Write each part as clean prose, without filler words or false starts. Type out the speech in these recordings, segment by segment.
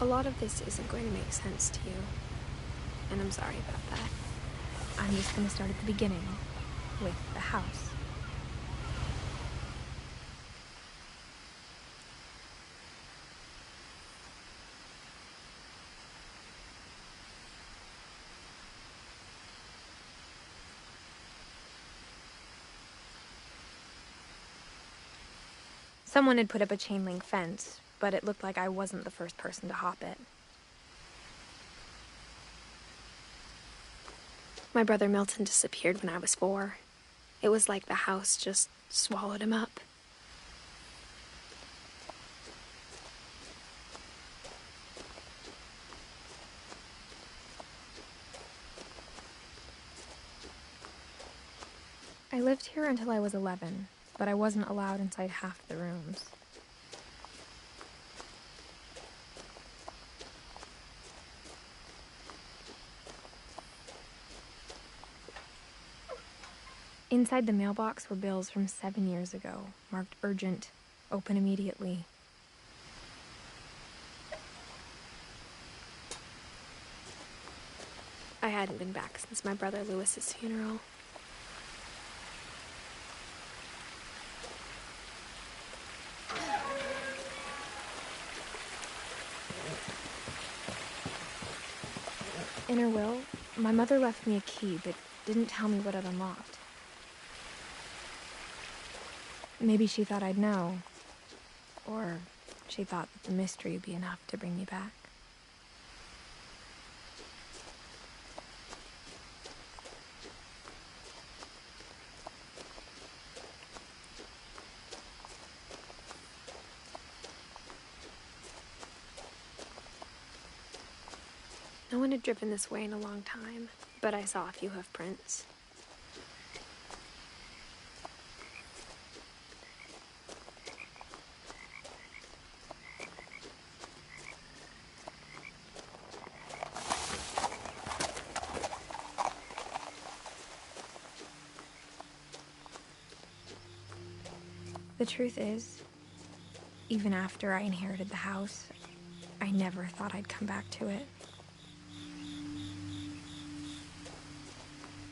A lot of this isn't going to make sense to you, and I'm sorry about that. I'm just going to start at the beginning, with the house. Someone had put up a chain link fence, but it looked like I wasn't the first person to hop it. My brother Milton disappeared when I was 4. It was like the house just swallowed him up. I lived here until I was 11, but I wasn't allowed inside half the rooms. Inside the mailbox were bills from 7 years ago, marked urgent, open immediately. I hadn't been back since my brother Lewis's funeral. In her will, my mother left me a key, but didn't tell me what it unlocked. Maybe she thought I'd know. Or she thought that the mystery would be enough to bring me back. No one had driven this way in a long time, but I saw a few hoof prints. The truth is, even after I inherited the house, I never thought I'd come back to it.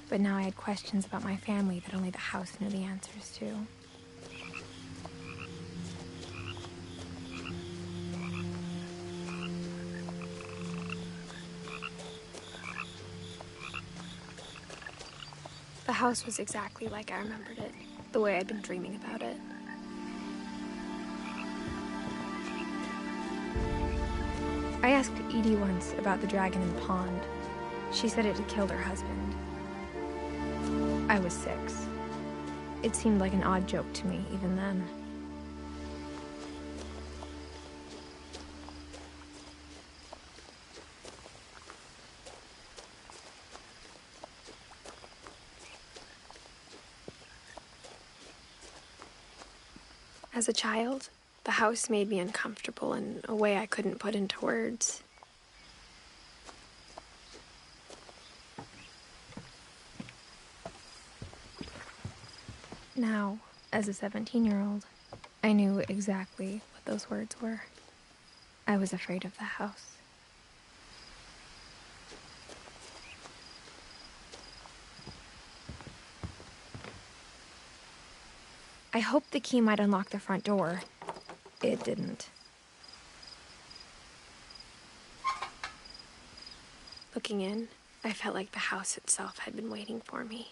But now I had questions about my family that only the house knew the answers to. The house was exactly like I remembered it, the way I'd been dreaming about it. I asked Edie once about the dragon in the pond. She said it had killed her husband. I was 6. It seemed like an odd joke to me, even then. As a child, the house made me uncomfortable in a way I couldn't put into words. Now, as a 17-year-old, I knew exactly what those words were. I was afraid of the house. I hoped the key might unlock the front door. It didn't. Looking in, I felt like the house itself had been waiting for me.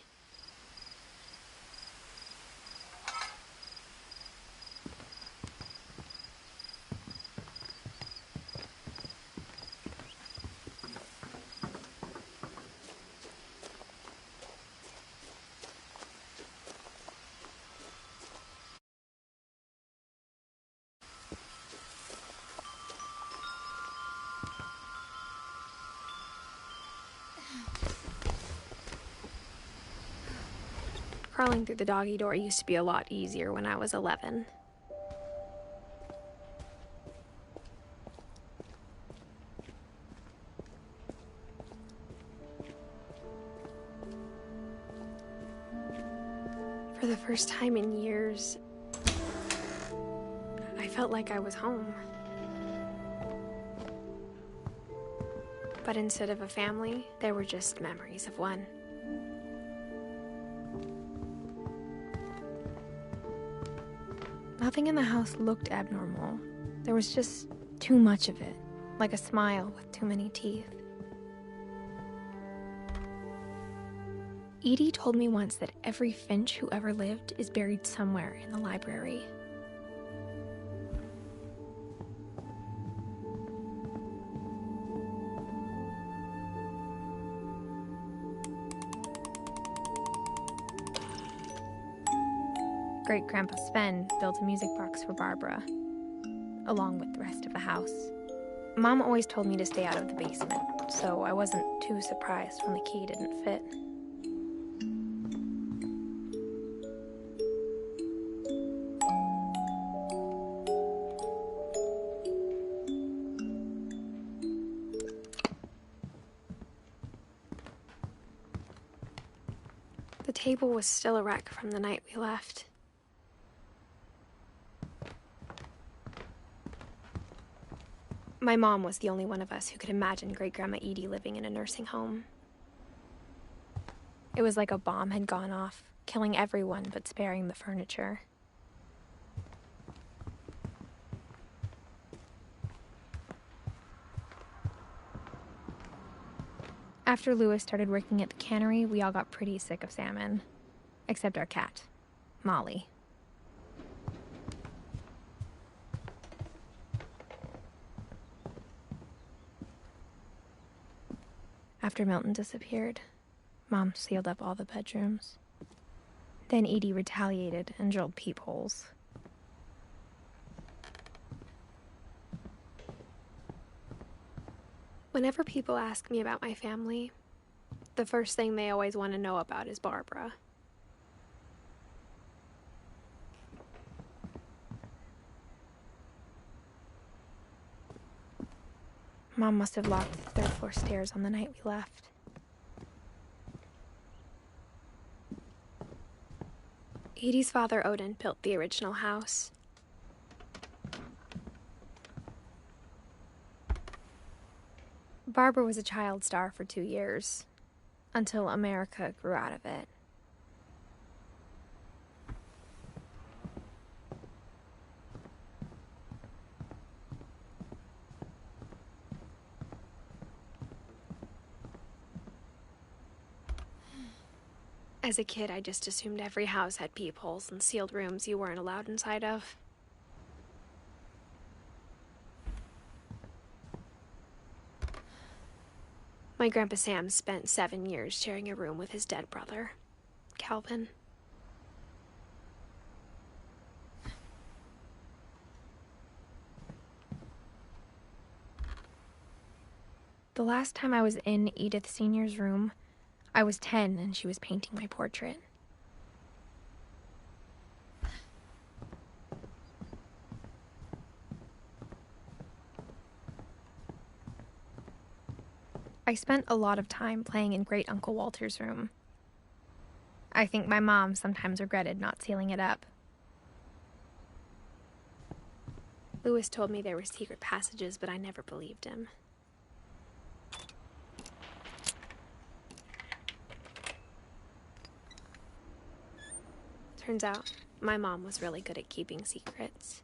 Crawling through the doggy door used to be a lot easier when I was 11. For the first time in years, I felt like I was home. But instead of a family, there were just memories of one. Nothing in the house looked abnormal. There was just too much of it, like a smile with too many teeth. Edie told me once that every Finch who ever lived is buried somewhere in the library. Great-Grandpa Sven built a music box for Barbara, along with the rest of the house. Mom always told me to stay out of the basement, so I wasn't too surprised when the key didn't fit. The table was still a wreck from the night we left. My mom was the only one of us who could imagine Great-Grandma Edie living in a nursing home. It was like a bomb had gone off, killing everyone but sparing the furniture. After Louis started working at the cannery, we all got pretty sick of salmon. Except our cat, Molly. After Milton disappeared, Mom sealed up all the bedrooms. Then Edie retaliated and drilled peepholes. Whenever people ask me about my family, the first thing they always want to know about is Barbara. Mom must have locked the third-floor stairs on the night we left. Edie's father, Odin, built the original house. Barbara was a child star for 2 years, until America grew out of it. As a kid, I just assumed every house had peepholes and sealed rooms you weren't allowed inside of. My Grandpa Sam spent 7 years sharing a room with his dead brother, Calvin. The last time I was in Edith Sr.'s room, I was 10 and she was painting my portrait. I spent a lot of time playing in Great Uncle Walter's room. I think my mom sometimes regretted not sealing it up. Louis told me there were secret passages, but I never believed him. Turns out, my mom was really good at keeping secrets.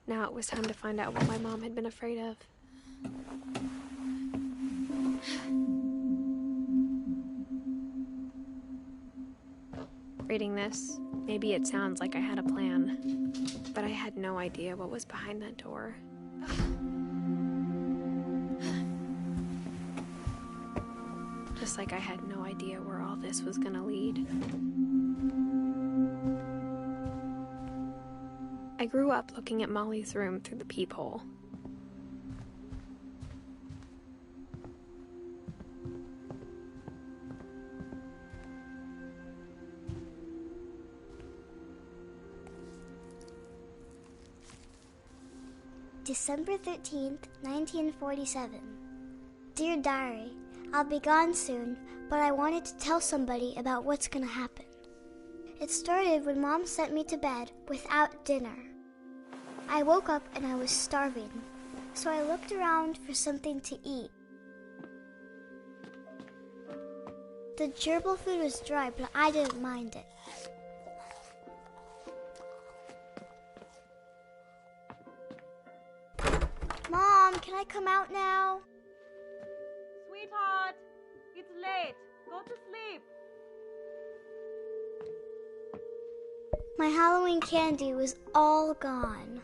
Now it was time to find out what my mom had been afraid of. Reading this, maybe it sounds like I had a plan, but I had no idea what was behind that door. Just like I had no idea where all this was gonna lead. I grew up looking at Molly's room through the peephole. December 13th, 1947. Dear Diary, I'll be gone soon, but I wanted to tell somebody about what's gonna happen. It started when Mom sent me to bed without dinner. I woke up and I was starving, so I looked around for something to eat. The gerbil food was dry, but I didn't mind it. Mom, can I come out now? Sweetheart, it's late. Go to sleep. My Halloween candy was all gone.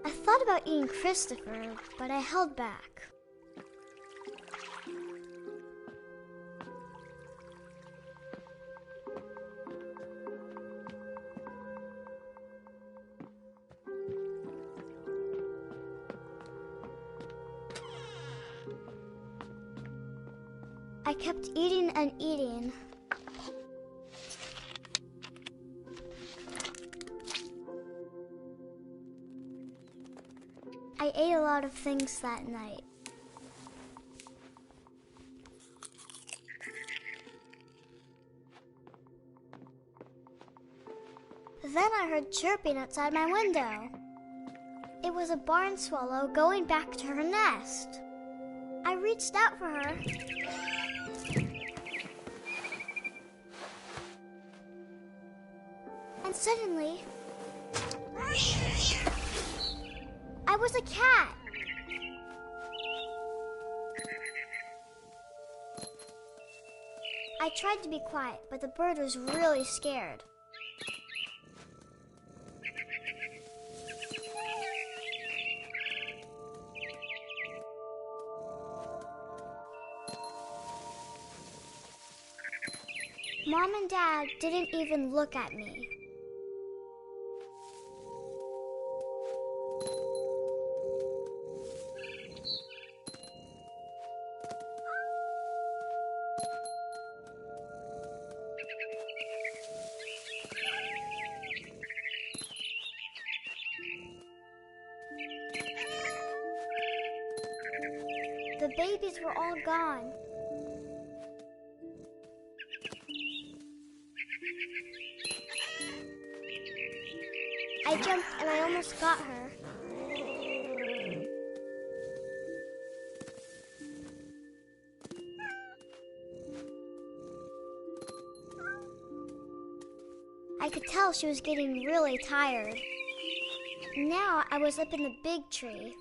I thought about eating Christopher, but I held back. I kept eating and eating. I ate a lot of things that night. Then I heard chirping outside my window. It was a barn swallow going back to her nest. I reached out for her. And suddenly, I was a cat. I tried to be quiet, but the bird was really scared. Mom and Dad didn't even look at me. The babies were all gone. I jumped and I almost got her. I could tell she was getting really tired. Now I was up in the big tree.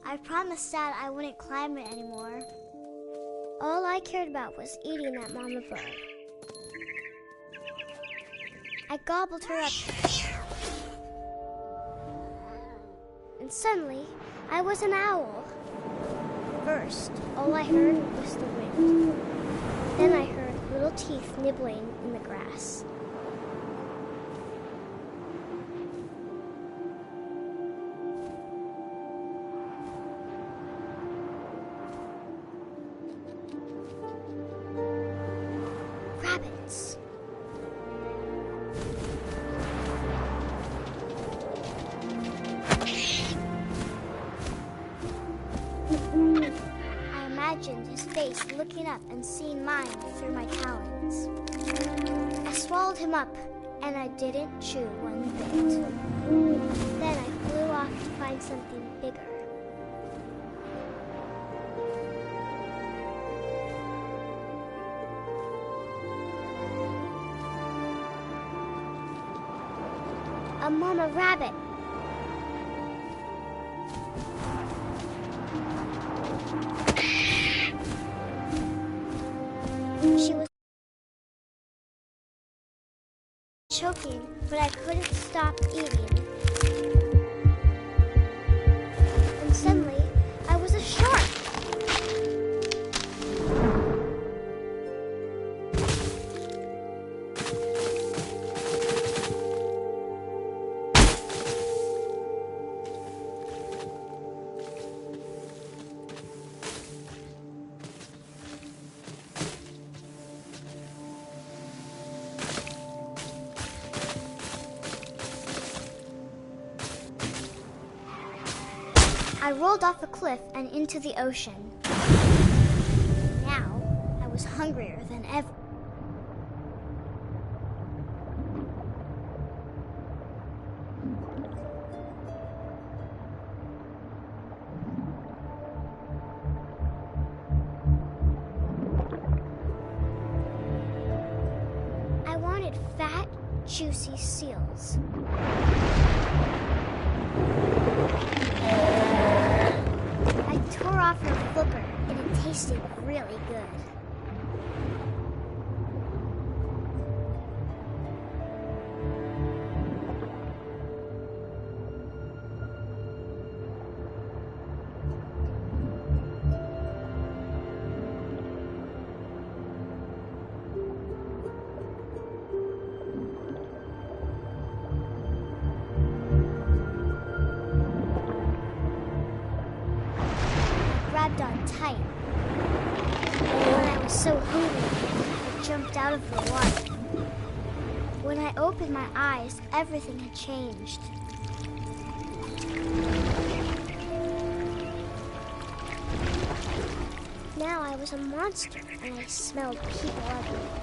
I promised Dad I wouldn't climb it anymore. All I cared about was eating that mama bird. I gobbled her up. And suddenly, I was an owl. First, all I heard was the wind. Then I heard little teeth nibbling in the grass. once. I imagined his face looking up and seeing mine through my talons. I swallowed him up, and I didn't chew one bit. Then I flew off to find something bigger. A mama rabbit. She was choking, but I couldn't stop eating. And suddenly, I was a shark. I rolled off a cliff and into the ocean. Now, I was hungrier than ever. I wanted fat, juicy seals. I tore off her flipper, and it tasted really good. Grabbed on tight. When I was so hungry, I jumped out of the water. When I opened my eyes, everything had changed. Now I was a monster, and I smelled people everywhere.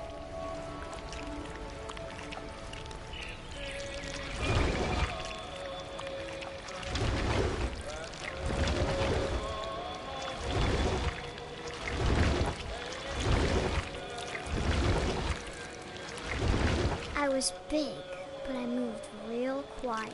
I was big, but I moved real quiet.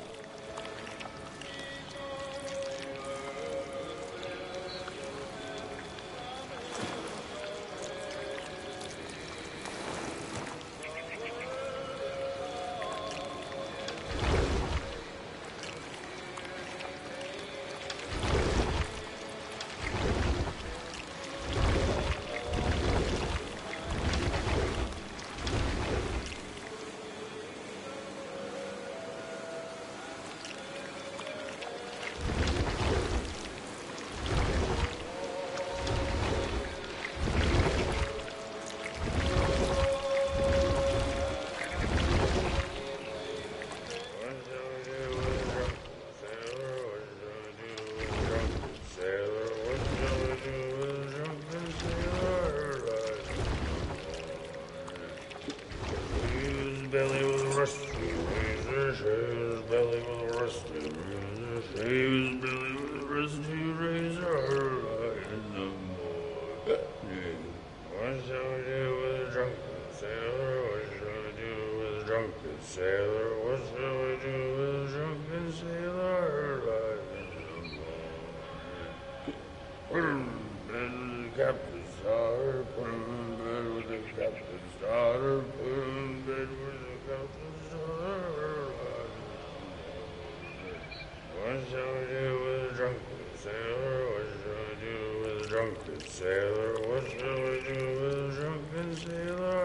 Belly with a rusty razor, shave his belly with a rusty razor, shave his belly with a rusty razor, in the morning. What shall we do with a drunken sailor? What shall we do with a drunken sailor? What shall we do with a drunken sailor? In the morning. Put him in bed with the captain's daughter, put him in bed with the captain's daughter, put him in bed with the captain's daughter. What shall we do with a drunken sailor? What shall we do with a drunken sailor? What shall we do with a drunken sailor?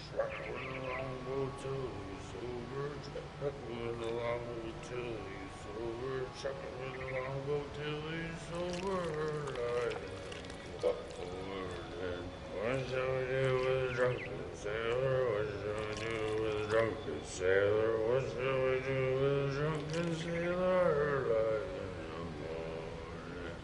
Struck with a longboat till he's sober, struck with a longboat till he's sober, struck with a longboat till he's sailor, what shall we do with a drunken sailor alive in the morning?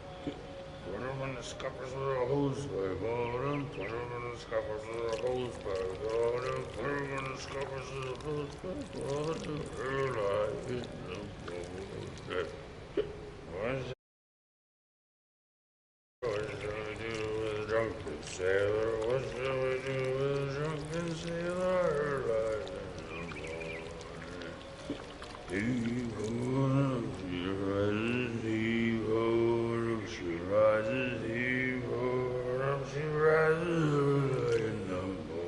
Put him in the scuppers with a hose pipe on him, put him in the scuppers with a hose pipe on him, put him in the scuppers with a hose pipe on him, alive in the morning. What shall we do with a drunken sailor? What shall we do with a drunken sailor alive in the morning? Heave-ho, she rises, heave-ho, she rises, heave-ho, she rises early in the morning.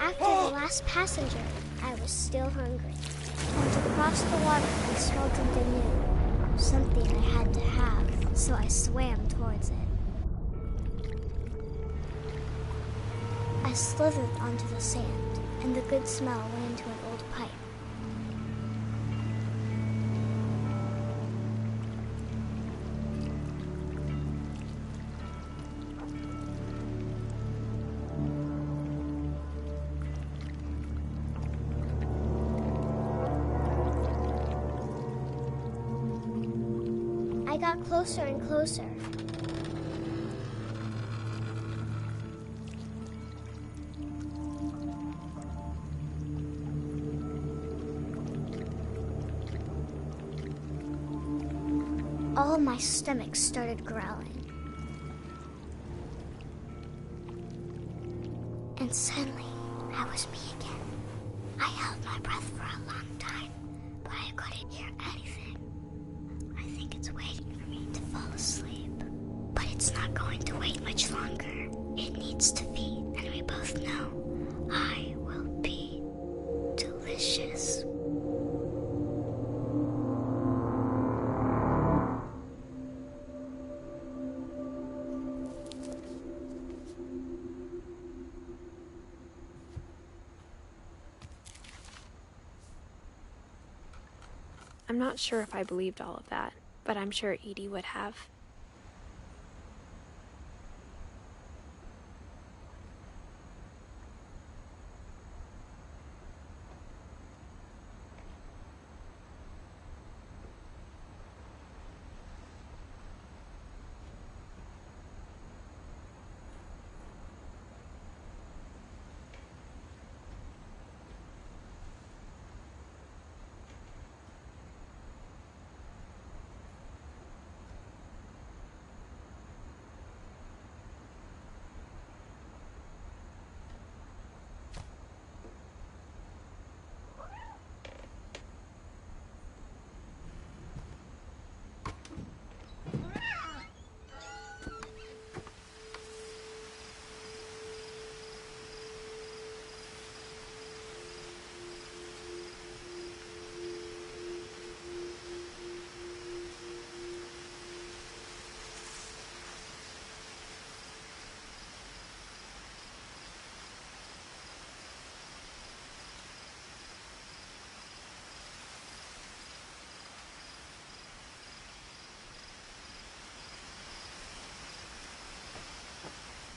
After the last passenger, I was still hungry. And to cross the water, I smelled something new. Something I had to have, so I swam towards it. I slithered onto the sand, and the good smell went into an old pipe. I got closer and closer. All my stomach started growling. And suddenly, I was me again. I held my breath for a long time, but I couldn't hear anything. I think it's waiting for me to fall asleep. But it's not going to wait much longer. It needs to feed, and we both know I will be delicious. I'm not sure if I believed all of that, but I'm sure Edie would have.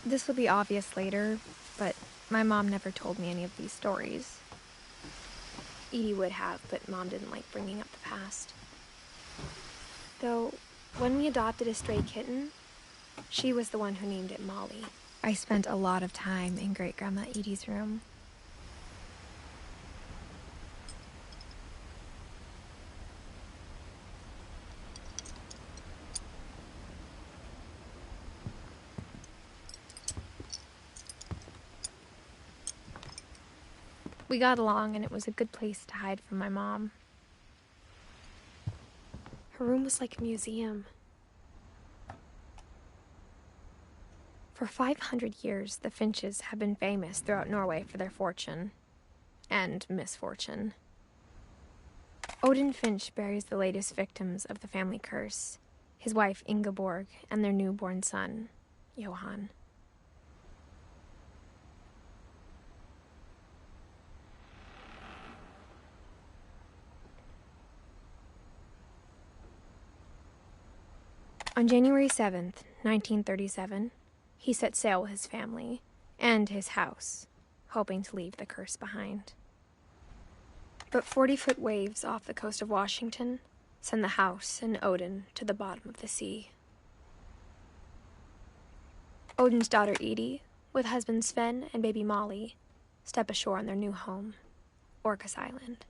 This will be obvious later, but my mom never told me any of these stories. Edie would have, but Mom didn't like bringing up the past. Though, when we adopted a stray kitten, she was the one who named it Molly. I spent a lot of time in Great-Grandma Edie's room. We got along, and it was a good place to hide from my mom. Her room was like a museum. For 500 years, the Finches have been famous throughout Norway for their fortune and misfortune. Odin Finch buries the latest victims of the family curse, his wife Ingeborg and their newborn son, Johan. On January 7th, 1937, he set sail with his family and his house, hoping to leave the curse behind. But 40-foot waves off the coast of Washington send the house and Odin to the bottom of the sea. Odin's daughter Edie, with husband Sven and baby Molly, step ashore on their new home, Orcas Island.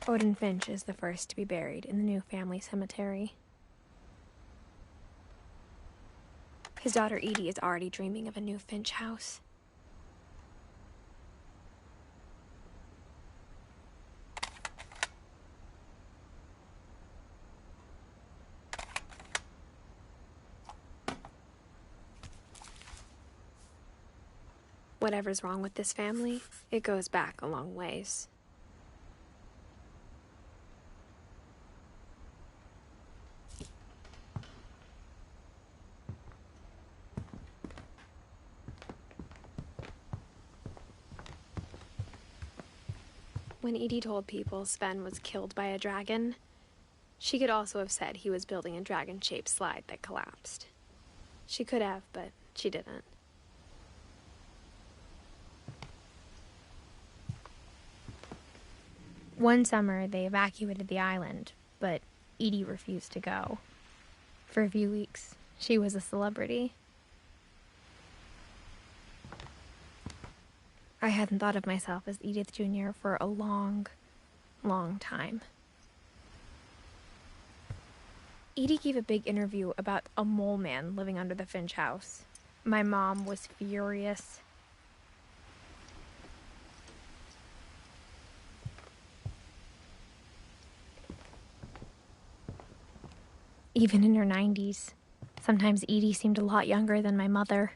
Odin Finch is the first to be buried in the new family cemetery. His daughter Edie is already dreaming of a new Finch house. Whatever's wrong with this family, it goes back a long ways. When Edie told people Sven was killed by a dragon, she could also have said he was building a dragon-shaped slide that collapsed. She could have, but she didn't. One summer, they evacuated the island, but Edie refused to go. For a few weeks, she was a celebrity. I hadn't thought of myself as Edith Jr. for a long, long time. Edie gave a big interview about a mole man living under the Finch house. My mom was furious. Even in her 90s, sometimes Edie seemed a lot younger than my mother.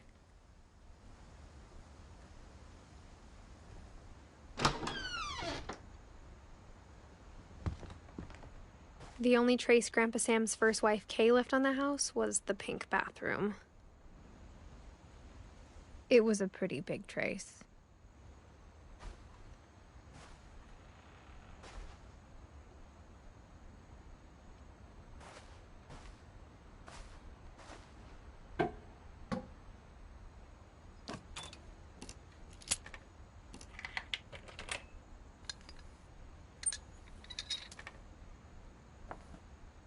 The only trace Grandpa Sam's first wife, Kay, left on the house was the pink bathroom. It was a pretty big trace.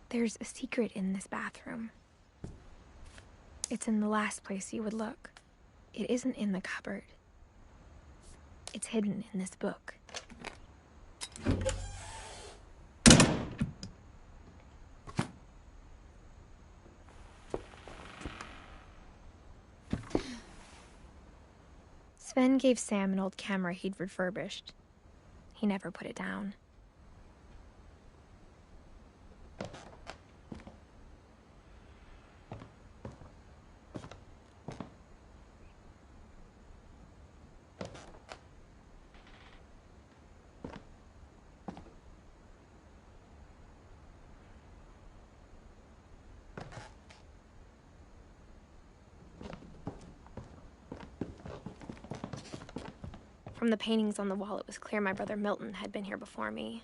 There's a secret in this bathroom. It's in the last place you would look. It isn't in the cupboard. It's hidden in this book. Sven gave Sam an old camera he'd refurbished. He never put it down. From the paintings on the wall, it was clear my brother Milton had been here before me.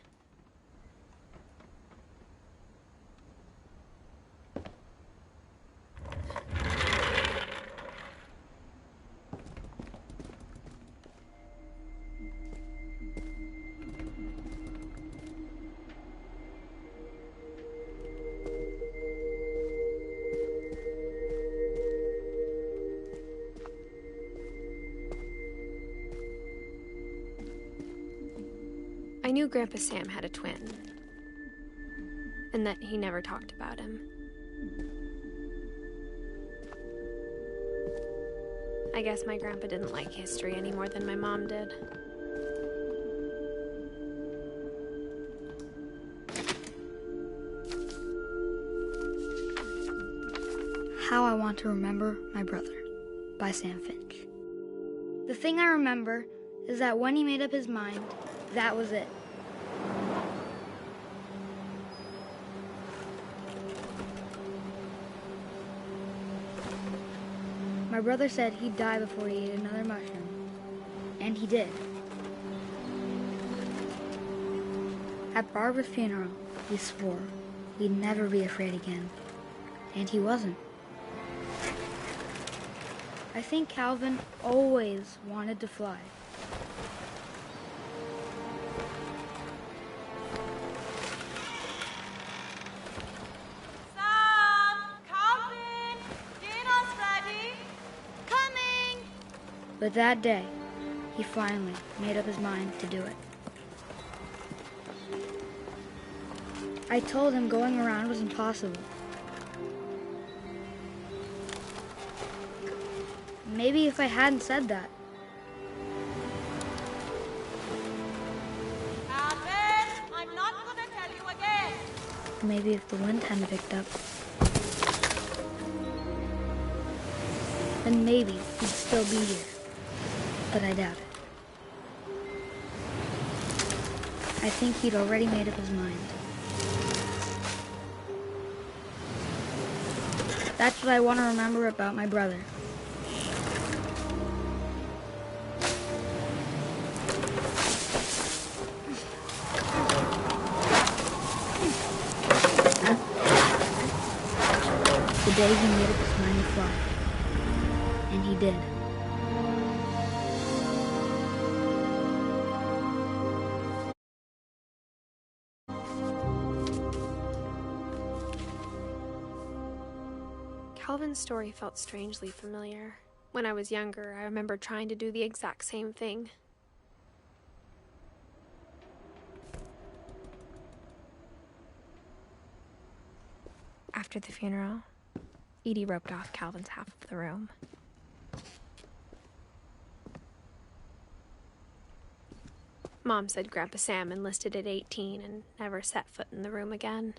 I knew Grandpa Sam had a twin, and that he never talked about him. I guess my grandpa didn't like history any more than my mom did. How I Want to Remember My Brother by Sam Finch. The thing I remember is that when he made up his mind, that was it. My brother said he'd die before he ate another mushroom. And he did. At Barbara's funeral, he swore he'd never be afraid again. And he wasn't. I think Calvin always wanted to fly. Sam! Calvin! Dinner's ready! Coming! But that day, he finally made up his mind to do it. I told him going around was impossible. Maybe if I hadn't said that. Calvin! I'm not gonna tell you again! Maybe if the wind hadn't picked up. Then maybe he'd still be here. But I doubt it. I think he'd already made up his mind. That's what I want to remember about my brother. The day he made up his mind to fly. And he did. Calvin's story felt strangely familiar. When I was younger, I remember trying to do the exact same thing. After the funeral, Edie roped off Calvin's half of the room. Mom said Grandpa Sam enlisted at 18 and never set foot in the room again.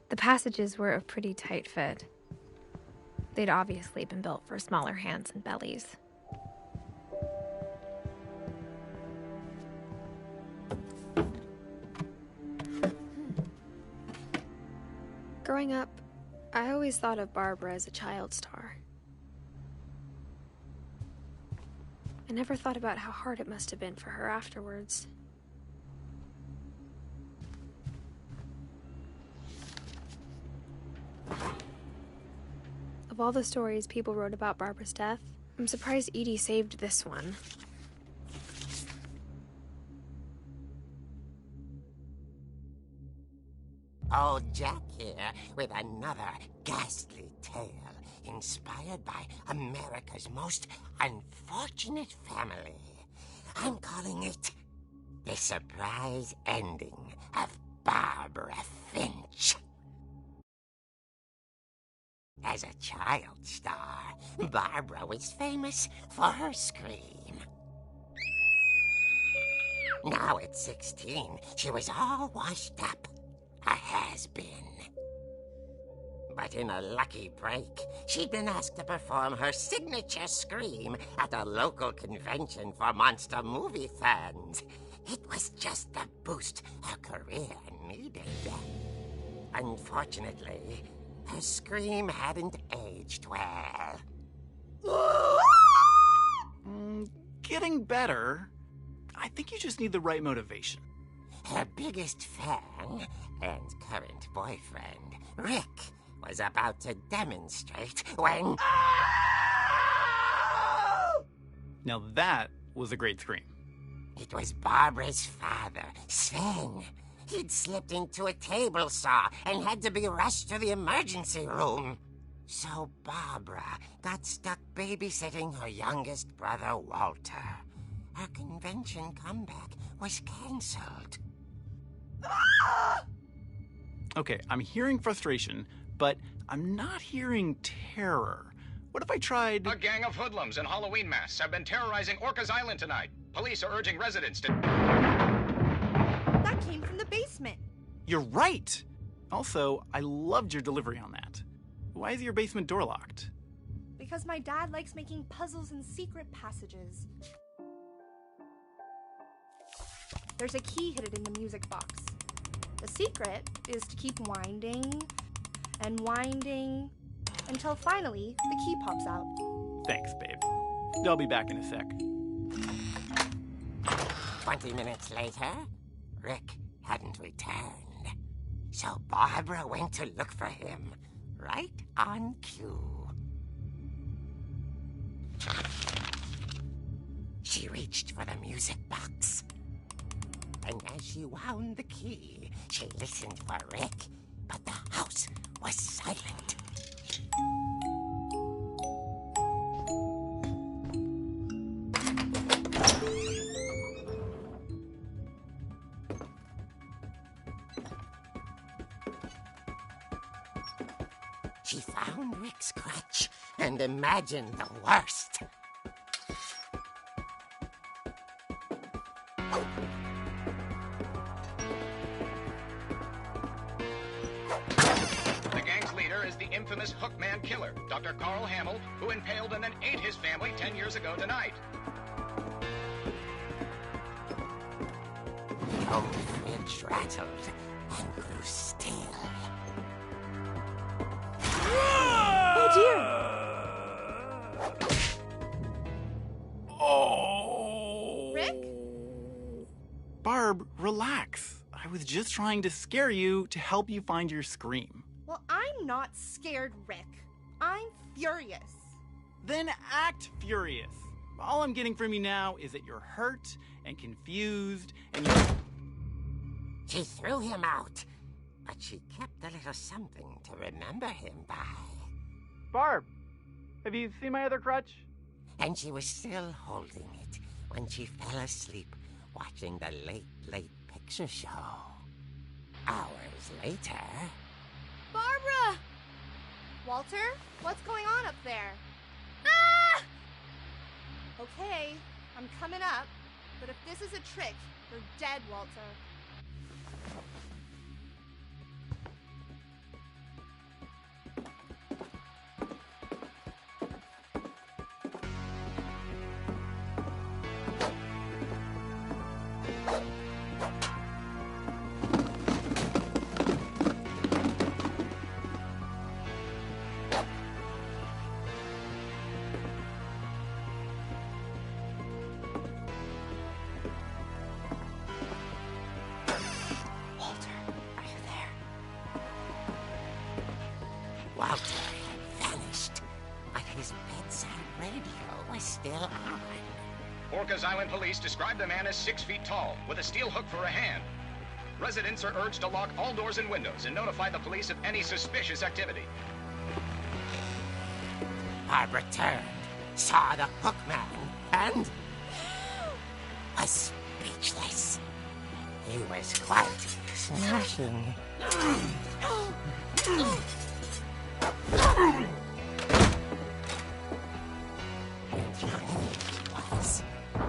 The passages were a pretty tight fit. They'd obviously been built for smaller hands and bellies. Growing up, I always thought of Barbara as a child star. I never thought about how hard it must have been for her afterwards. Of all the stories people wrote about Barbara's death, I'm surprised Edie saved this one. Old Jack here with another ghastly tale inspired by America's most unfortunate family. I'm calling it The Surprise Ending of Barbara Finch. As a child star, Barbara was famous for her scream. Now at 16, she was all washed up, a has-been. But in a lucky break, she'd been asked to perform her signature scream at a local convention for monster movie fans. It was just the boost her career needed. Unfortunately, her scream hadn't aged well. Getting better. I think you just need the right motivation. Her biggest fan and current boyfriend, Rick, was about to demonstrate when... Now that was a great scream. It was Barbara's father, Sven. He'd slipped into a table saw and had to be rushed to the emergency room. So Barbara got stuck babysitting her youngest brother, Walter. Her convention comeback was cancelled. Okay, I'm hearing frustration, but I'm not hearing terror. What if I tried... A gang of hoodlums in Halloween masks have been terrorizing Orcas Island tonight. Police are urging residents to... That came from the basement. You're right! Also, I loved your delivery on that. Why is your basement door locked? Because my dad likes making puzzles and secret passages. There's a key hidden in the music box. The secret is to keep winding and winding until finally the key pops out. Thanks, babe. I'll be back in a sec. 20 minutes later, Rick hadn't returned. So Barbara went to look for him, right on cue. She reached for the music box. And as she wound the key, she listened for Rick, but the house was silent. She found Rick's crutch and imagined the worst. The gang's leader is the infamous Hookman killer, Dr. Carl Hamill, who impaled and then ate his family 10 years ago tonight. The old fridge rattled and grew still. Oh dear! Oh! Rick? Barb, relax. I was just trying to scare you to help you find your scream. Well, I'm not scared, Rick. I'm furious. Then act furious. All I'm getting from you now is that you're hurt and confused and you... She threw him out, but she kept a little something to remember him by. Barb, have you seen my other crutch? And she was still holding it when she fell asleep watching the late picture show. Hours later... Barbara! Walter, what's going on up there? Ah! Okay, I'm coming up, but if this is a trick, you're dead, Walter. Walter had vanished, but his bedside radio was still on. Orcas Island police describe the man as 6 feet tall, with a steel hook for a hand. Residents are urged to lock all doors and windows and notify the police of any suspicious activity. Barbara turned, saw the hookman, and was speechless. He was quite smashing. And he was.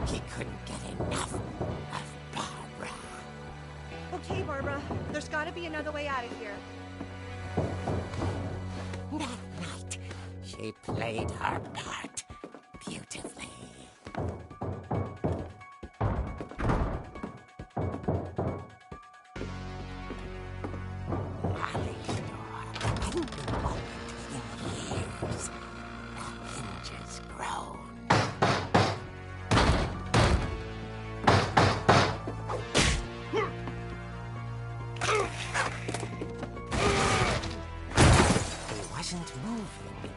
He couldn't get enough of Barbara. Okay, Barbara, there's gotta be another way out of here. That night, she played her part beautifully. Molly's door hadn't been opened in years. The hinges groaned. He wasn't moving,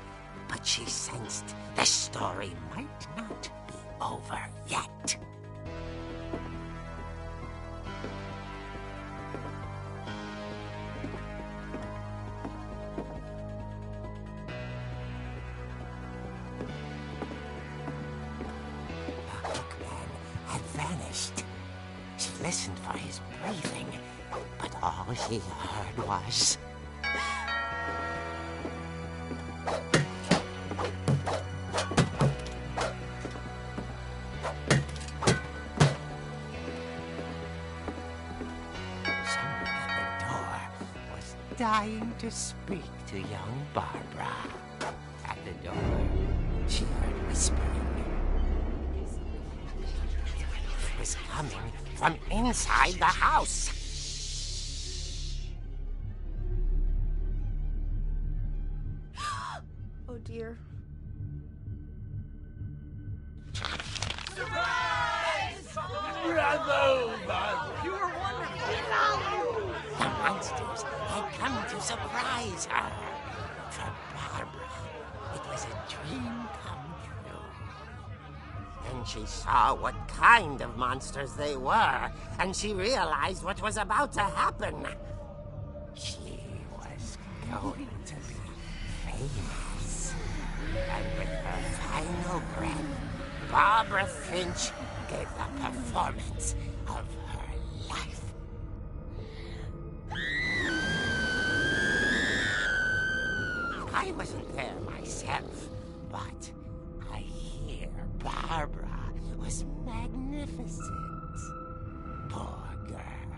but she sensed the story might not be over yet. listened for his breathing, but all she heard was... Someone at the door was dying to speak to young Barbara. At the door, she heard whispering. It was coming from inside the house. Oh dear. Bravo, Barbara! You were wonderful! The monsters had come to surprise her. For Barbara, it was a dream come true. Then she saw what kind of monsters they were, and she realized what was about to happen. She was going to be famous. And with her final breath, Barbara Finch gave the performance of her life. I wasn't there myself, but I hear Barbara was magnificent. Poor girl.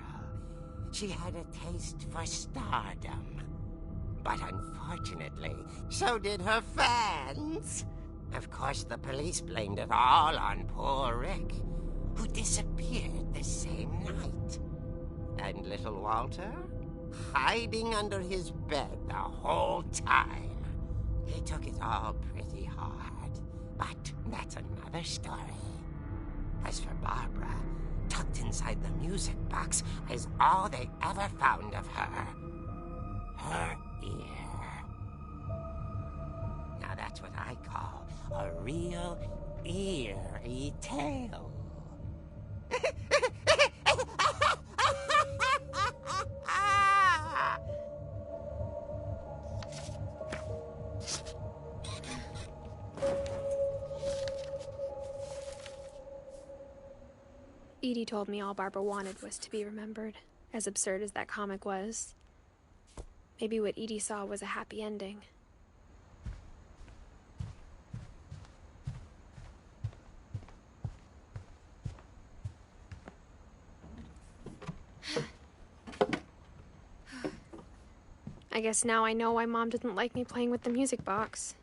She had a taste for stardom. But unfortunately, so did her fans. Of course, the police blamed it all on poor Rick, who disappeared the same night. And little Walter? Hiding under his bed the whole time. He took it all pretty hard, but that's another story. As for Barbara, tucked inside the music box is all they ever found of her. Her ear. Now that's what I call a real eerie tale. Edie told me all Barbara wanted was to be remembered, as absurd as that comic was. Maybe what Edie saw was a happy ending. I guess now I know why Mom didn't like me playing with the music box.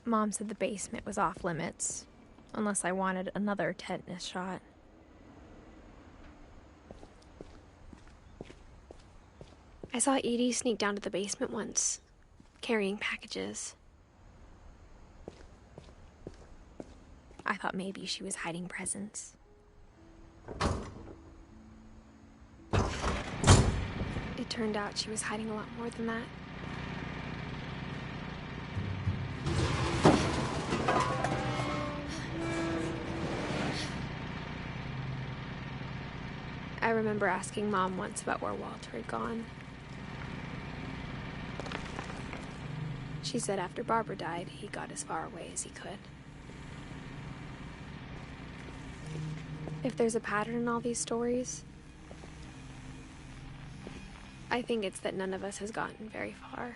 Mom said the basement was off limits, unless I wanted another tetanus shot. I saw Edie sneak down to the basement once, carrying packages. I thought maybe she was hiding presents. It turned out she was hiding a lot more than that. I remember asking Mom once about where Walter had gone. She said after Barbara died, he got as far away as he could. If there's a pattern in all these stories, I think it's that none of us has gotten very far.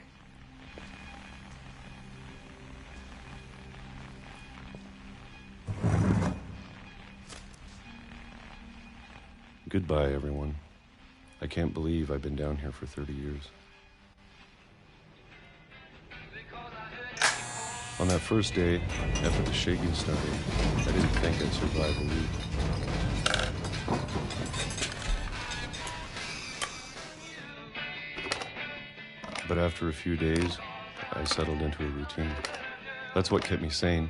Goodbye, everyone. I can't believe I've been down here for 30 years. On that first day, after the shaking started, I didn't think I'd survive a week. But after a few days, I settled into a routine. That's what kept me sane.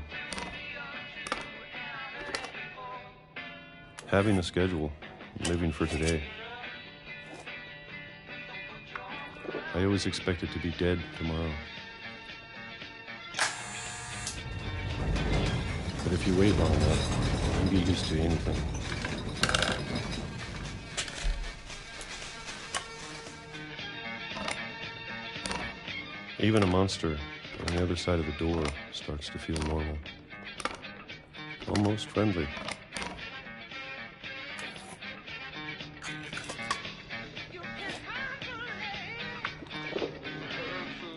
Having a schedule, living for today. I always expected to be dead tomorrow. But if you wait long enough, you get used to anything. Even a monster on the other side of the door starts to feel normal. Almost friendly.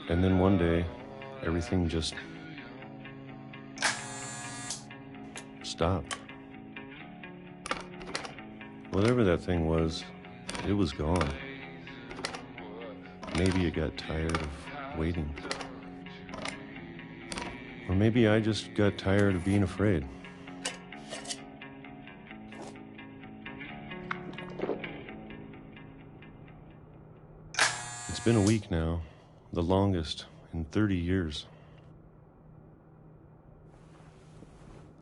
And then one day, everything just stopped. Whatever that thing was, it was gone. Maybe it got tired of waiting. Or maybe I just got tired of being afraid. It's been a week now, the longest in 30 years.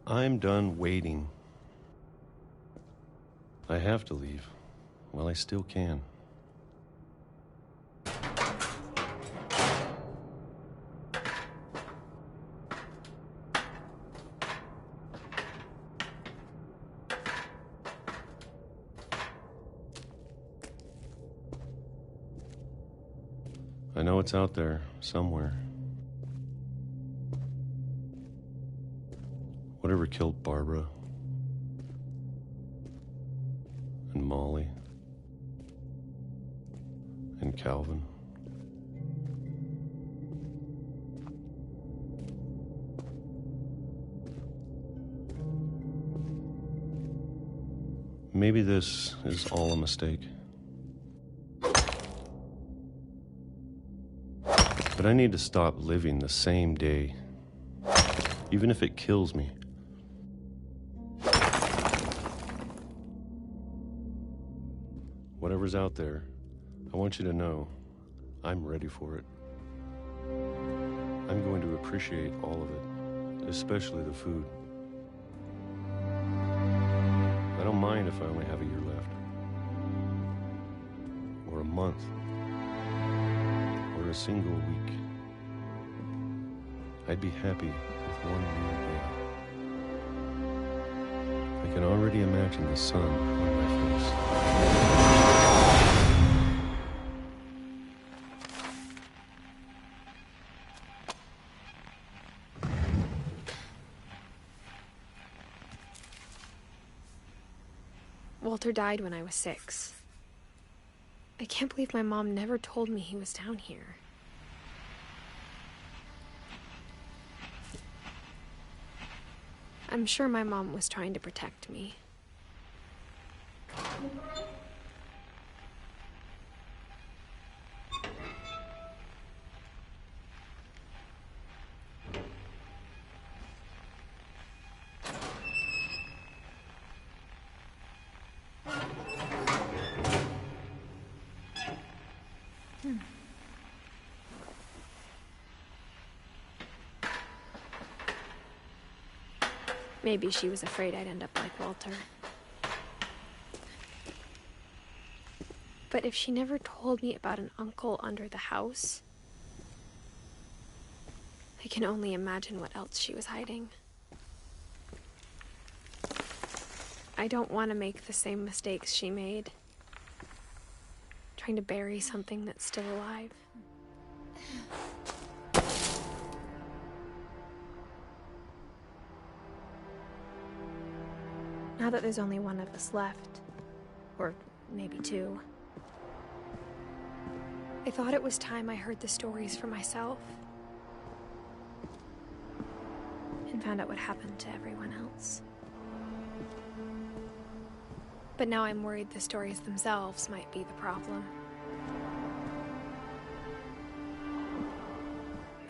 I'm done waiting. I have to leave. Well, I still can. I know it's out there, somewhere. Whatever killed Barbara and Molly and Calvin. Maybe this is all a mistake. But I need to stop living the same day, even if it kills me. Whatever's out there, I want you to know I'm ready for it. I'm going to appreciate all of it, especially the food. I don't mind if I only have a year left, or a month, or a single week. I'd be happy with one more day. I can already imagine the sun on my face. Walter died when I was 6. I can't believe my mom never told me he was down here. I'm sure my mom was trying to protect me. Maybe she was afraid I'd end up like Walter. But if she never told me about an uncle under the house, I can only imagine what else she was hiding. I don't want to make the same mistakes she made, trying to bury something that's still alive. Now that there's only one of us left, or maybe 2, I thought it was time I heard the stories for myself and found out what happened to everyone else. But now I'm worried the stories themselves might be the problem.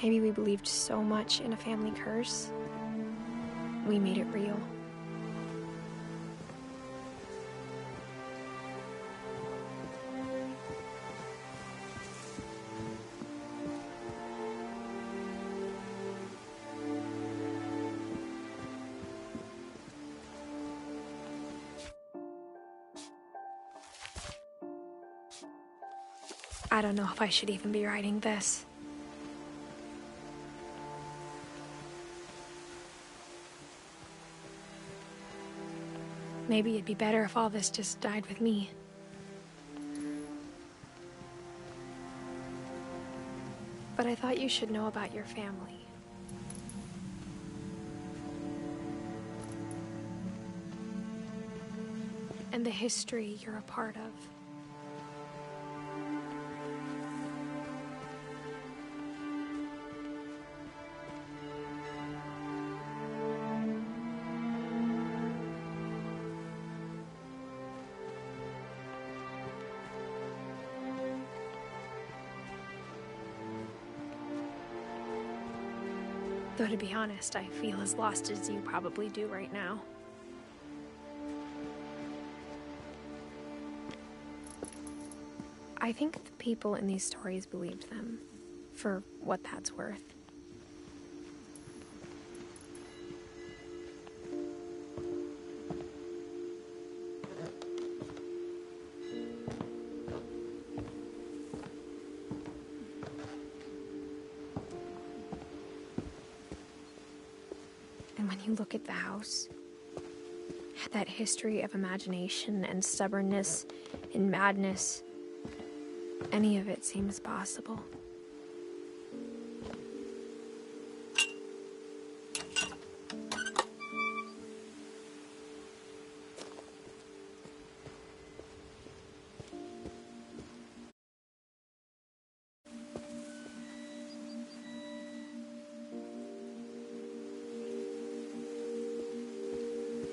Maybe we believed so much in a family curse, we made it real. I don't know if I should even be writing this. Maybe it'd be better if all this just died with me. But I thought you should know about your family. And the history you're a part of. Though to be honest, I feel as lost as you probably do right now. I think the people in these stories believed them, for what that's worth. And when you look at the house, that history of imagination and stubbornness and madness, any of it seems possible.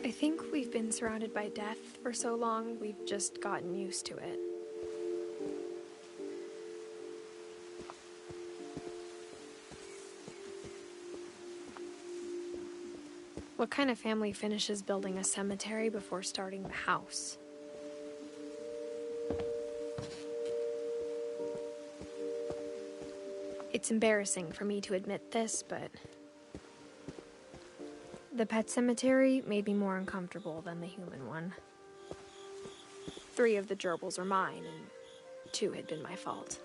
I think we've been surrounded by death for so long, we've just gotten used to it. What kind of family finishes building a cemetery before starting the house? It's embarrassing for me to admit this, but the pet cemetery made me more uncomfortable than the human one. 3 of the gerbils were mine, and 2 had been my fault.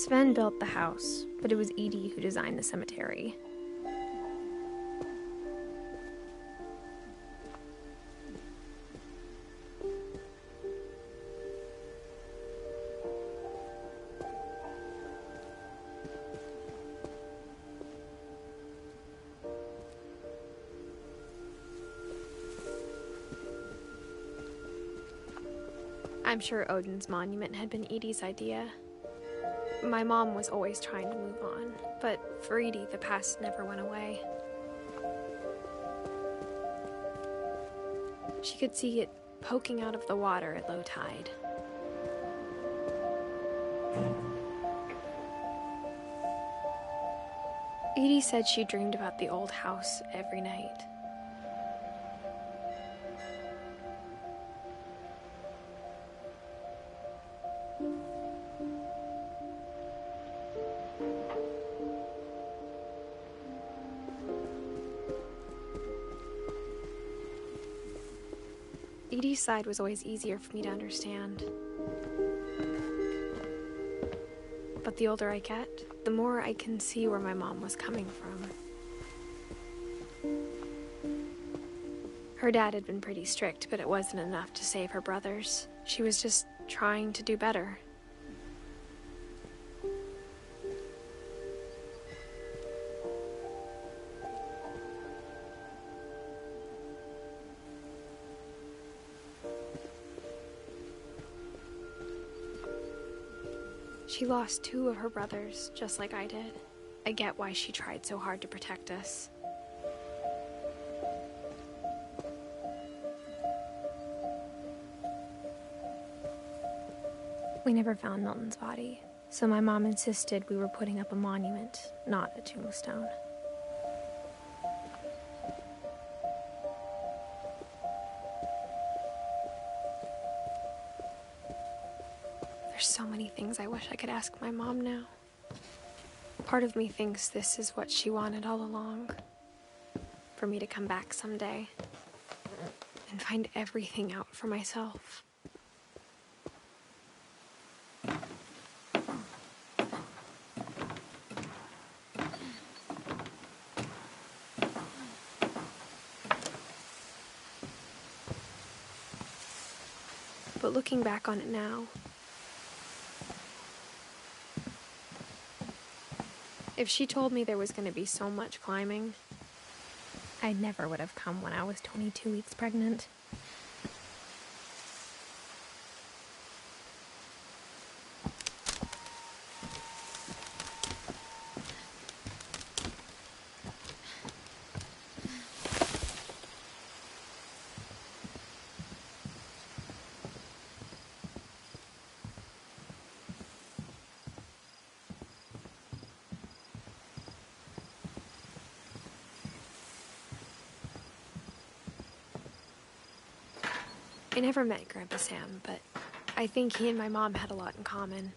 Sven built the house, but it was Edie who designed the cemetery. I'm sure Odin's monument had been Edie's idea. My mom was always trying to move on, but for Edie, the past never went away. She could see it poking out of the water at low tide. Edie said she dreamed about the old house every night. Edie's side was always easier for me to understand. But the older I get, the more I can see where my mom was coming from. Her dad had been pretty strict, but it wasn't enough to save her brothers. She was just trying to do better. She lost 2 of her brothers, just like I did. I get why she tried so hard to protect us. We never found Milton's body, so my mom insisted we were putting up a monument, not a tombstone. There's so many things I wish I could ask my mom now. Part of me thinks this is what she wanted all along. For me to come back someday and find everything out for myself. But looking back on it now, if she told me there was going to be so much climbing, I never would have come when I was 22 weeks pregnant. I never met Grandpa Sam, but I think he and my mom had a lot in common.